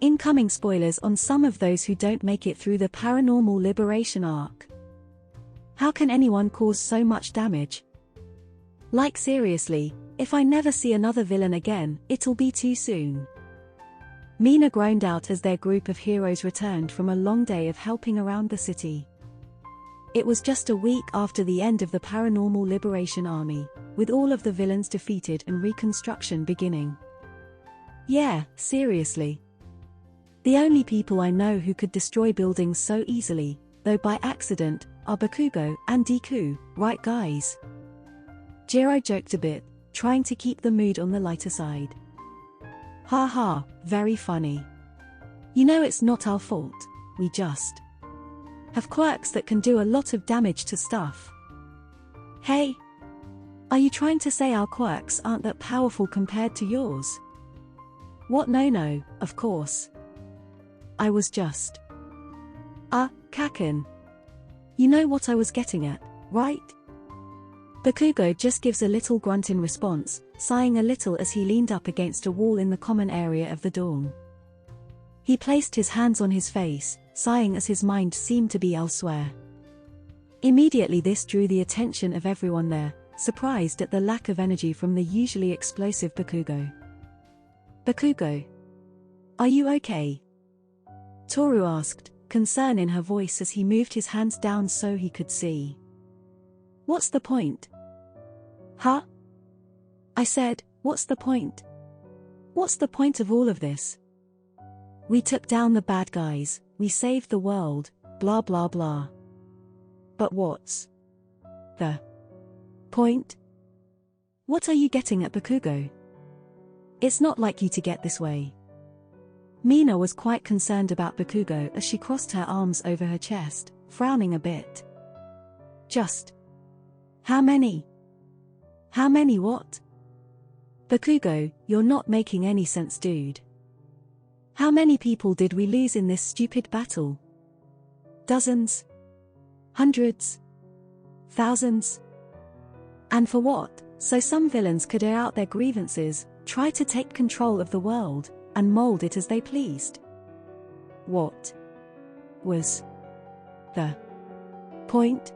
Incoming spoilers on some of those who don't make it through the Paranormal Liberation Arc. How can anyone cause so much damage? Like seriously, if I never see another villain again, it'll be too soon. Mina groaned out as their group of heroes returned from a long day of helping around the city. It was just a week after the end of the Paranormal Liberation Army, with all of the villains defeated and reconstruction beginning. Yeah, seriously. The only people I know who could destroy buildings so easily, though by accident, are Bakugo and Deku, right guys? Jiro joked a bit, trying to keep the mood on the lighter side. Haha, very funny. You know it's not our fault, we just have quirks that can do a lot of damage to stuff. Hey! Are you trying to say our quirks aren't that powerful compared to yours? What? No, of course. I was just... Kaken. You know what I was getting at, right? Bakugo just gives a little grunt in response, sighing a little as he leaned up against a wall in the common area of the dorm. He placed his hands on his face, sighing as his mind seemed to be elsewhere. Immediately this drew the attention of everyone there, surprised at the lack of energy from the usually explosive Bakugo. Bakugo. Are you okay? Toru asked, concern in her voice as he moved his hands down so he could see. What's the point? Huh? I said, what's the point? What's the point of all of this? We took down the bad guys, we saved the world, blah blah blah. But what's the point? What are you getting at, Bakugo? It's not like you to get this way. Mina was quite concerned about Bakugo as she crossed her arms over her chest, frowning a bit. Just. How many? How many what? Bakugo, you're not making any sense, dude. How many people did we lose in this stupid battle? Dozens? Hundreds? Thousands? And for what? So some villains could air out their grievances, try to take control of the world, and mold it as they pleased. What was the point?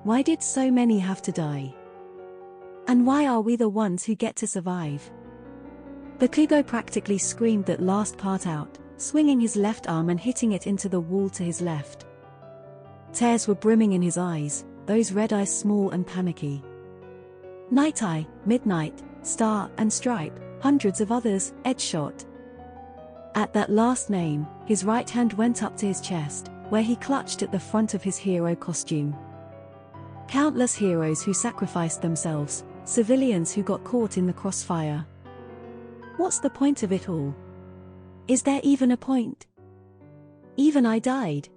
Why did so many have to die? And why are we the ones who get to survive? Bakugo practically screamed that last part out, swinging his left arm and hitting it into the wall to his left. Tears were brimming in his eyes, those red eyes small and panicky. Night Eye, Midnight, Star and Stripe, hundreds of others, Ed shot. At that last name, his right hand went up to his chest, where he clutched at the front of his hero costume. Countless heroes who sacrificed themselves, civilians who got caught in the crossfire. What's the point of it all? Is there even a point? Even I died.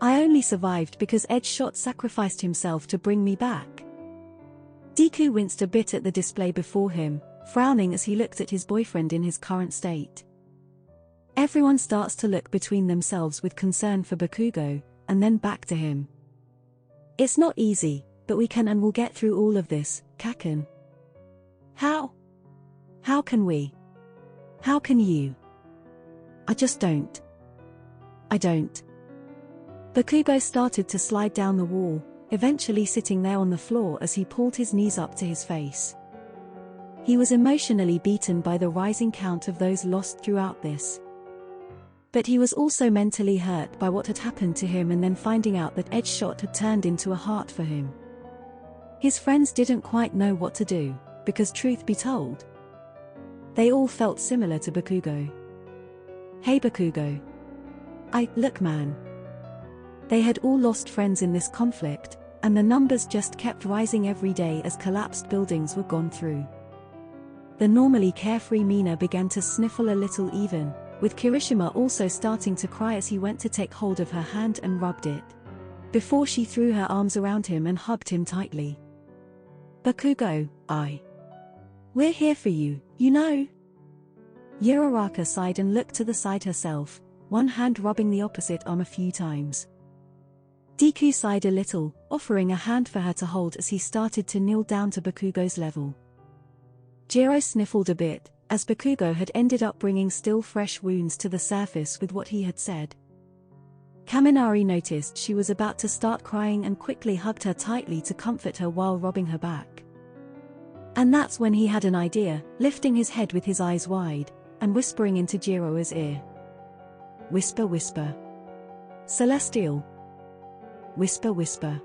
I only survived because Ed shot sacrificed himself to bring me back. Deku winced a bit at the display before him, frowning as he looked at his boyfriend in his current state. Everyone starts to look between themselves with concern for Bakugo, and then back to him. It's not easy, but we can and will get through all of this, Kaken. How? How can we? How can you? I just don't. I don't. Bakugo started to slide down the wall, eventually sitting there on the floor as he pulled his knees up to his face. He was emotionally beaten by the rising count of those lost throughout this. But he was also mentally hurt by what had happened to him and then finding out that Ed's shot had turned into a heart for him. His friends didn't quite know what to do, because truth be told, they all felt similar to Bakugo. Hey Bakugo. Look man. They had all lost friends in this conflict, and the numbers just kept rising every day as collapsed buildings were gone through. The normally carefree Mina began to sniffle a little even, with Kirishima also starting to cry as he went to take hold of her hand and rubbed it, before she threw her arms around him and hugged him tightly. Bakugo, we're here for you, you know. Uraraka sighed and looked to the side herself, one hand rubbing the opposite arm a few times. Deku sighed a little, offering a hand for her to hold as he started to kneel down to Bakugo's level. Jiro sniffled a bit, as Bakugo had ended up bringing still fresh wounds to the surface with what he had said. Kaminari noticed she was about to start crying and quickly hugged her tightly to comfort her while rubbing her back. And that's when he had an idea, lifting his head with his eyes wide, and whispering into Jiro's ear. Whisper, whisper. Celestial. Whisper, whisper.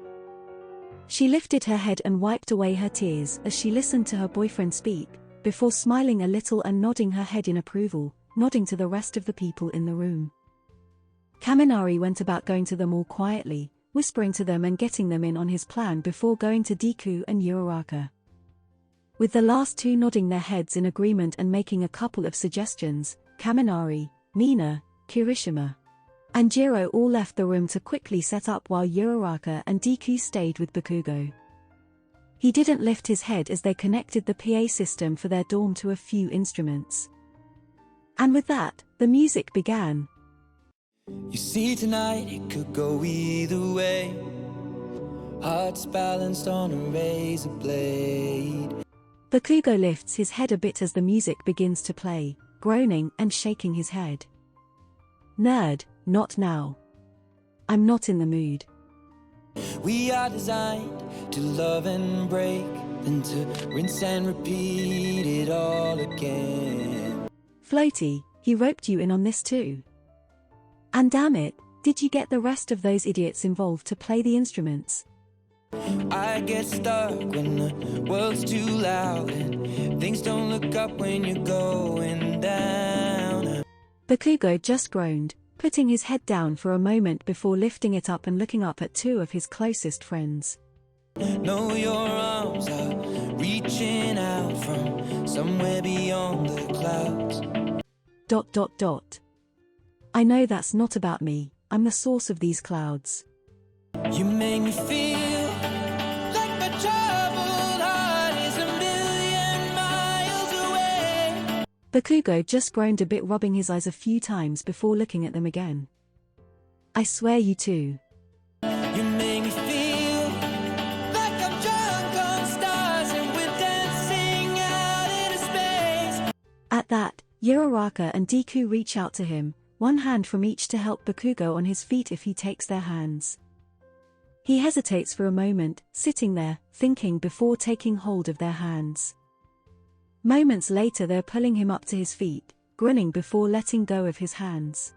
She lifted her head and wiped away her tears as she listened to her boyfriend speak, before smiling a little and nodding her head in approval, nodding to the rest of the people in the room. Kaminari went about going to them all quietly, whispering to them and getting them in on his plan before going to Deku and Uraraka. With the last two nodding their heads in agreement and making a couple of suggestions, Kaminari, Mina, Kirishima, and Jiro all left the room to quickly set up while Uraraka and Deku stayed with Bakugo. He didn't lift his head as they connected the PA system for their dorm to a few instruments. And with that, the music began. You see tonight it could go either way. Hearts balanced on a razor blade. Bakugo lifts his head a bit as the music begins to play, groaning and shaking his head. Nerd, not now. I'm not in the mood. We are designed to love and break, then to rinse and repeat it all again. Floaty, he roped you in on this too. And damn it, did you get the rest of those idiots involved to play the instruments? I get stuck when the world's too loud and things don't look up when you're going down. Bakugo just groaned, putting his head down for a moment before lifting it up and looking up at two of his closest friends. Know your arms are reaching out from somewhere beyond the clouds. ... I know that's not about me, I'm the source of these clouds. You make me feel like my troubled heart is a million miles away. Bakugo just groaned a bit, rubbing his eyes a few times before looking at them again. I swear you too. You make me feel like I'm drunk on stars and we're dancing out into space. At that, Uraraka and Deku reach out to him, one hand from each to help Bakugo on his feet if he takes their hands. He hesitates for a moment, sitting there, thinking before taking hold of their hands. Moments later they're pulling him up to his feet, grinning before letting go of his hands.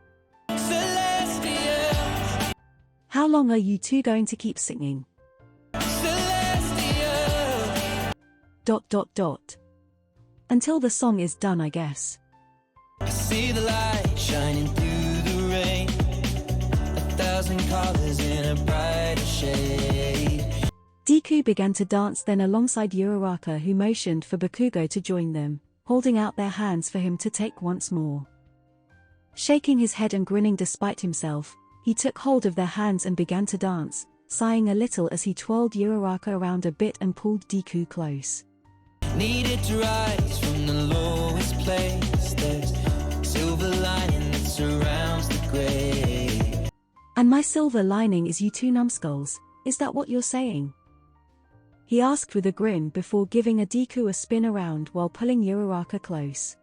Celestial. How long are you two going to keep singing? Celestial. ... Until the song is done, I guess. I see the light shining through the rain, 1,000 colors in a brighter shade. Deku began to dance then alongside Uraraka, who motioned for Bakugo to join them, holding out their hands for him to take once more. Shaking his head and grinning despite himself, he took hold of their hands and began to dance, sighing a little as he twirled Uraraka around a bit and pulled Deku close. Needed to rise from the lowest place. There's silver lining that surrounds the gray. And my silver lining is you two numbskulls, is that what you're saying? He asked with a grin before giving Deku a spin around while pulling Uraraka close.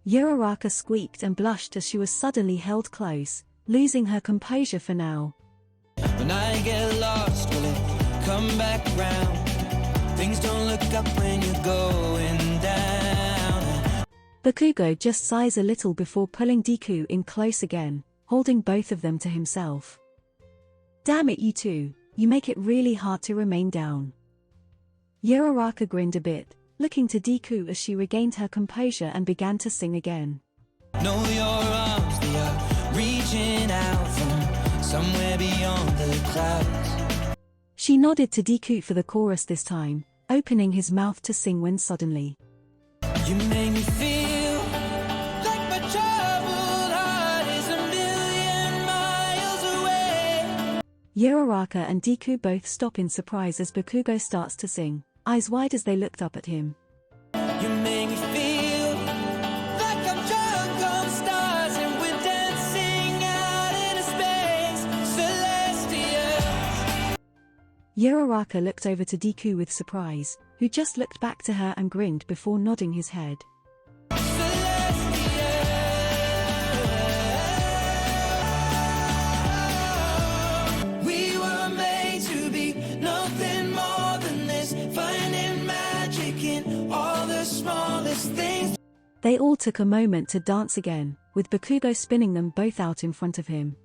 Uraraka squeaked and blushed as she was suddenly held close, losing her composure for now. When I get lost, will it come back round? Things don't look up when you're going down. Bakugo just sighs a little before pulling Deku in close again, holding both of them to himself. Damn it, you two, you make it really hard to remain down. Uraraka grinned a bit, looking to Deku as she regained her composure and began to sing again. Know your arms, they are reaching out from somewhere beyond the clouds. She nodded to Deku for the chorus this time, opening his mouth to sing when suddenly. You make me feel like my troubled heart is a million miles away. Uraraka and Deku both stop in surprise as Bakugo starts to sing, eyes wide as they looked up at him. You make me feel like I'm drunk on stars and we're dancing out into space. Celestial. Uraraka looked over to Deku with surprise, who just looked back to her and grinned before nodding his head. They all took a moment to dance again, with Bakugo spinning them both out in front of him.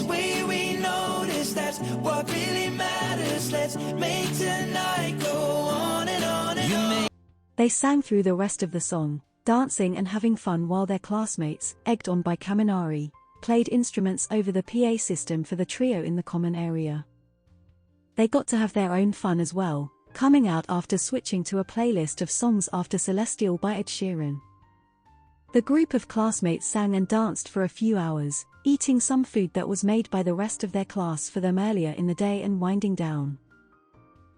We notice that's what really matters. Let's make tonight go on and on and on. They sang through the rest of the song, dancing and having fun while their classmates, egged on by Kaminari, played instruments over the PA system for the trio in the common area. They got to have their own fun as well, coming out after switching to a playlist of songs after Celestial by Ed Sheeran. The group of classmates sang and danced for a few hours, eating some food that was made by the rest of their class for them earlier in the day and winding down.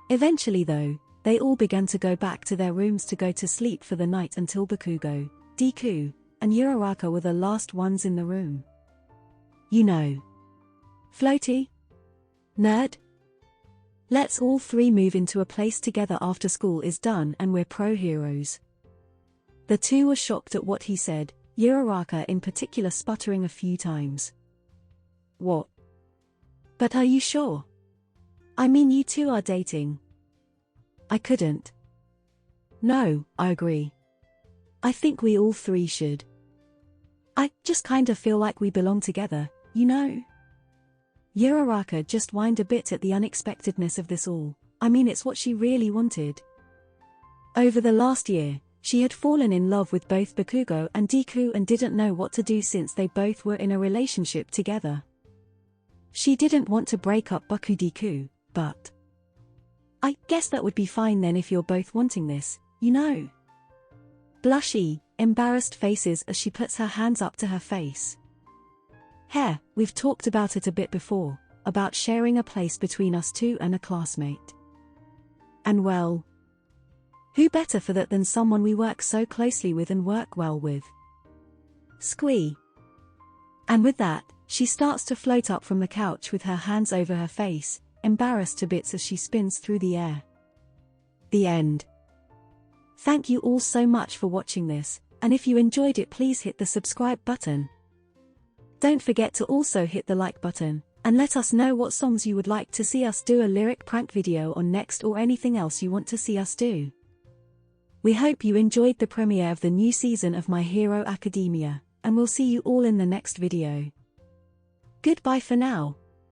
Eventually though, they all began to go back to their rooms to go to sleep for the night until Bakugo, Deku, and Uraraka were the last ones in the room. You know. Floaty? Nerd? Let's all three move into a place together after school is done and we're pro-heroes. The two were shocked at what he said, Uraraka in particular sputtering a few times. What? But are you sure? I mean you two are dating. I couldn't. No, I agree. I think we all three should. I just kinda feel like we belong together, you know? Uraraka just whined a bit at the unexpectedness of this all. I mean it's what she really wanted. Over the last year, she had fallen in love with both Bakugo and Deku and didn't know what to do since they both were in a relationship together. She didn't want to break up Bakudeku, but I guess that would be fine then if you're both wanting this, you know. Blushy, embarrassed faces as she puts her hands up to her face. We've talked about it a bit before, about sharing a place between us two and a classmate. And well, who better for that than someone we work so closely with and work well with? Squee. And with that, she starts to float up from the couch with her hands over her face, embarrassed to bits as she spins through the air. The end. Thank you all so much for watching this, and if you enjoyed it please hit the subscribe button. Don't forget to also hit the like button, and let us know what songs you would like to see us do a lyric prank video on next or anything else you want to see us do. We hope you enjoyed the premiere of the new season of My Hero Academia, and we'll see you all in the next video. Goodbye for now.